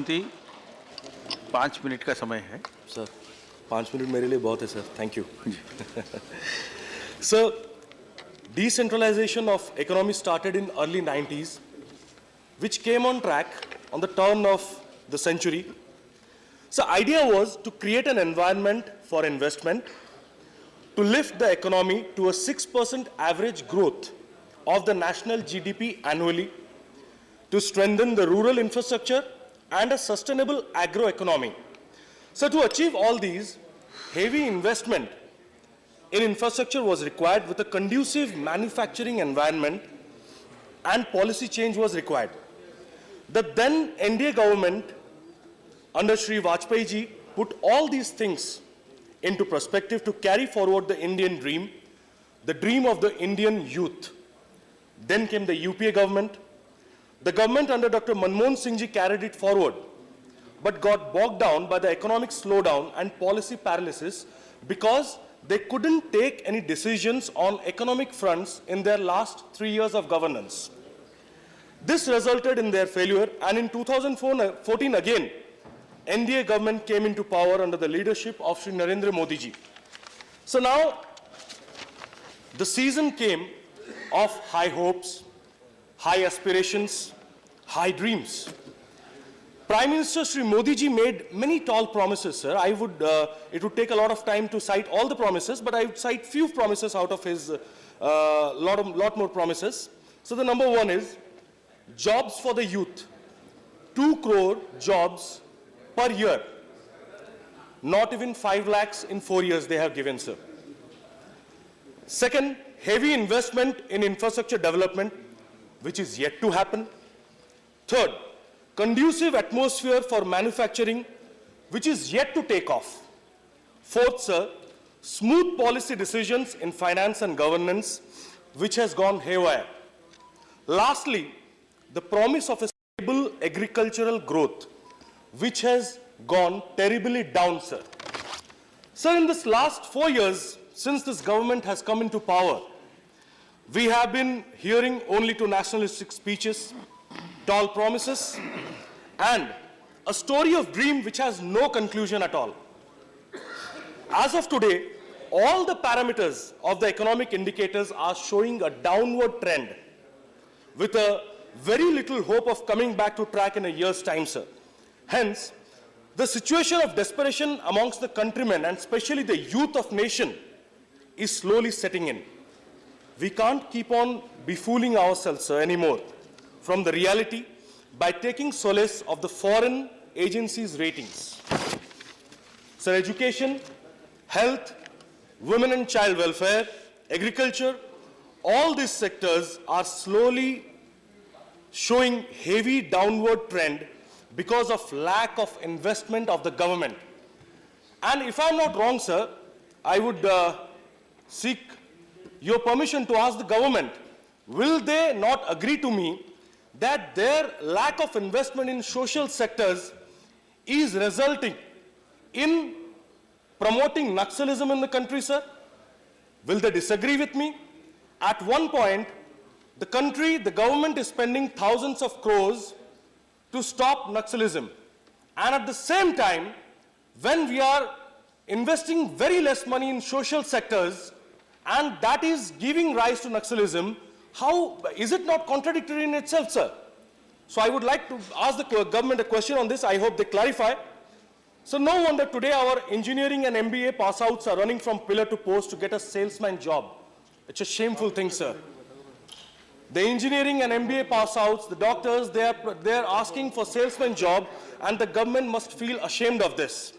Mohanty, 5 minute का समय है। सर 5 मिनट मेरे लिए बहुत है sir, thank you. Sir, decentralization of economy started in early 90s, which came on track on the turn of the century. So idea was to create an environment for investment, to lift the economy to a 6% average growth of the national GDP annually, to strengthen the rural infrastructure and a sustainable agroeconomy. So to achieve all these, heavy investment in infrastructure was required with a conducive manufacturing environment, and policy change was required. The then NDA government under Shri Vajpayee ji put all these things into perspective to carry forward the Indian dream, the dream of the Indian youth. Then came the UPA government. The government under Dr. Manmohan Singh ji carried it forward, but got bogged down by the economic slowdown and policy paralysis because they couldn't take any decisions on economic fronts in their last 3 years of governance. This resulted in their failure, and in 2014 again, NDA government came into power under the leadership of Shri Narendra Modi ji. So now, the season came of high hopes, high aspirations, high dreams. Prime Minister Shri Modi ji made many tall promises, sir. It would take a lot of time to cite all the promises, but I would cite few promises out of his lot more promises. So the number one is jobs for the youth. 2 crore jobs per year. Not even 5 lakhs in 4 years they have given, sir. Second, heavy investment in infrastructure development, which is yet to happen. Third, conducive atmosphere for manufacturing, which is yet to take off. Fourth, sir, smooth policy decisions in finance and governance, which has gone haywire. Lastly, the promise of a stable agricultural growth, which has gone terribly down, sir. Sir, in this last 4 years, since this government has come into power, we have been hearing only to nationalistic speeches, tall promises, and a story of dream which has no conclusion at all. As of today, all the parameters of the economic indicators are showing a downward trend with a very little hope of coming back to track in a year's time, sir. Hence, the situation of desperation amongst the countrymen, and especially the youth of nation, is slowly setting in. We can't keep on befooling ourselves, sir, anymore from the reality by taking solace of the foreign agencies' ratings. Sir, education, health, women and child welfare, agriculture, all these sectors are slowly showing heavy downward trend because of lack of investment of the government. And if I'm not wrong, sir, I would seek your permission to ask the government, will they not agree to me that their lack of investment in social sectors is resulting in promoting Naxalism in the country, sir? Will they disagree with me? At one point, the country, the government is spending thousands of crores to stop Naxalism. And at the same time, when we are investing very less money in social sectors, and that is giving rise to Naxalism, how is it not contradictory in itself, sir? So I would like to ask the government a question on this. I hope they clarify. So no wonder today our engineering and MBA pass-outs are running from pillar to post to get a salesman job. It's a shameful thing, sir. The engineering and MBA pass-outs, the doctors, they are asking for salesman job, and the government must feel ashamed of this.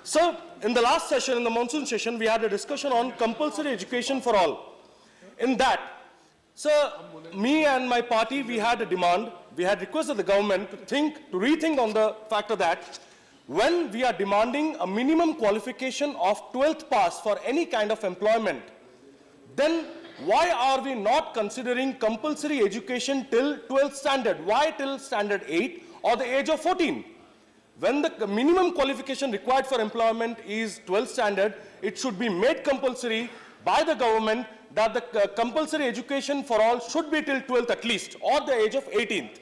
So in the last session, in the monsoon session, we had a discussion on compulsory education for all. In that, sir, me and my party, we had a demand. We had requested the government to rethink on the factor that when we are demanding a minimum qualification of 12th pass for any kind of employment, then why are we not considering compulsory education till 12th standard? Why till standard 8 or the age of 14? When the minimum qualification required for employment is 12th standard, it should be made compulsory by the government that the compulsory education for all should be till 12th at least, or the age of 18th.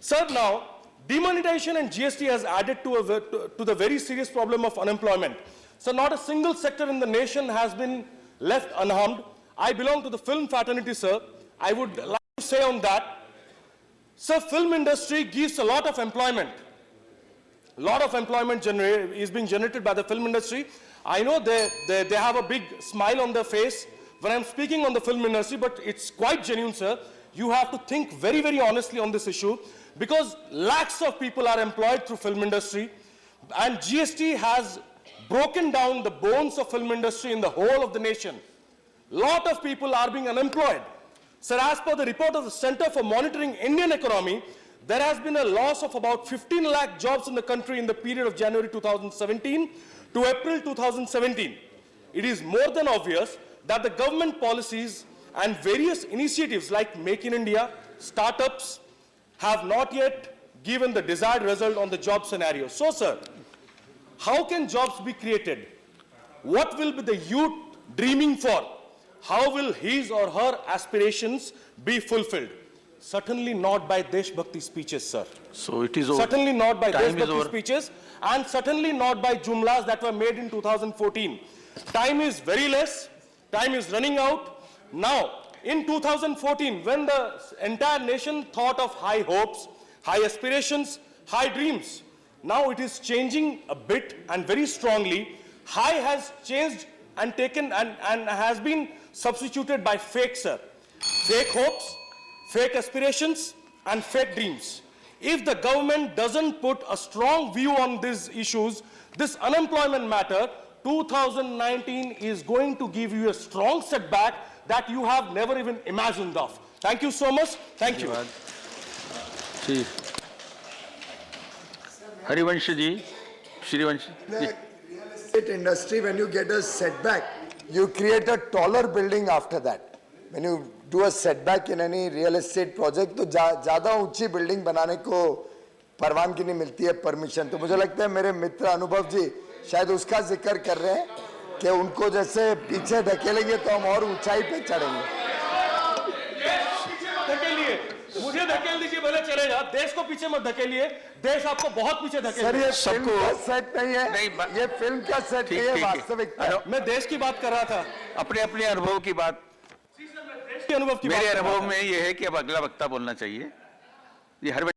Sir, now, Demonetization and GST has added to the very serious problem of unemployment. So not a single sector in the nation has been left unharmed. I belong to the film fraternity, sir. I would like to say on that, sir, film industry gives a lot of employment. A lot of employment is being generated by the film industry. I know they have a big smile on their face when I'm speaking on the film industry, but it's quite genuine, sir. You have to think very, very honestly on this issue, because lakhs of people are employed through film industry, and GST has broken down the bones of film industry in the whole of the nation. Lot of people are being unemployed. Sir, as per the report of the Center for Monitoring Indian Economy, there has been a loss of about 15 lakh jobs in the country in the period of January 2017 to April 2017. It is more than obvious that the government policies and various initiatives like Make in India, startups, have not yet given the desired result on the job scenario. So, sir, how can jobs be created? What will be the youth dreaming for? How will his or her aspirations be fulfilled? Certainly not by Deshbhakti speeches, sir. So it is over. Certainly not by Time is Deshbhakti over. speeches, and certainly not by jumlas that were made in 2014. Time is very less. Time is running out. Now, in 2014, when the entire nation thought of high hopes, high aspirations, high dreams, now it is changing a bit and very strongly. High has changed and taken and has been substituted by fake, sir. Fake hopes, fake aspirations, and fake dreams. If the government doesn't put a strong view on these issues, this unemployment matter, 2019 is going to give you a strong setback that you have never even imagined of. Thank you so much. Thank you. Ji Harivansh ji, Shrivansh ji. Real estate industry, when you get a setback, you create a taller building after that. When you do a setback in any real estate project, तो ज़्यादा ऊंची building बनाने को परवानगी नहीं मिलती है, permission. तो मुझे लगता है मेरे मित्र अनुभव जी शायद उसका जिक्र कर रहे हैं कि उनको जैसे पीछे धकेलेंगे तो हम और ऊंचाई पे चढ़ेंगे. धकेलिए, मुझे धकेल दीजिए, भले चलेगा. देश को पीछे मत धकेलिए. देश आपको बहुत पीछे सर, धकेलिए. ये फिल्म का सेट नहीं है, ये फिल्म का सेट नहीं है, ठीक है. वास्तविकता है. मैं देश की बात कर रहा था. अपने अपने अनुभव की बात. देश के अनुभव की बात मेरे कर रहा अनुभव था. में ये है कि अब अगला वक्ता बोलना चाहिए. ये हर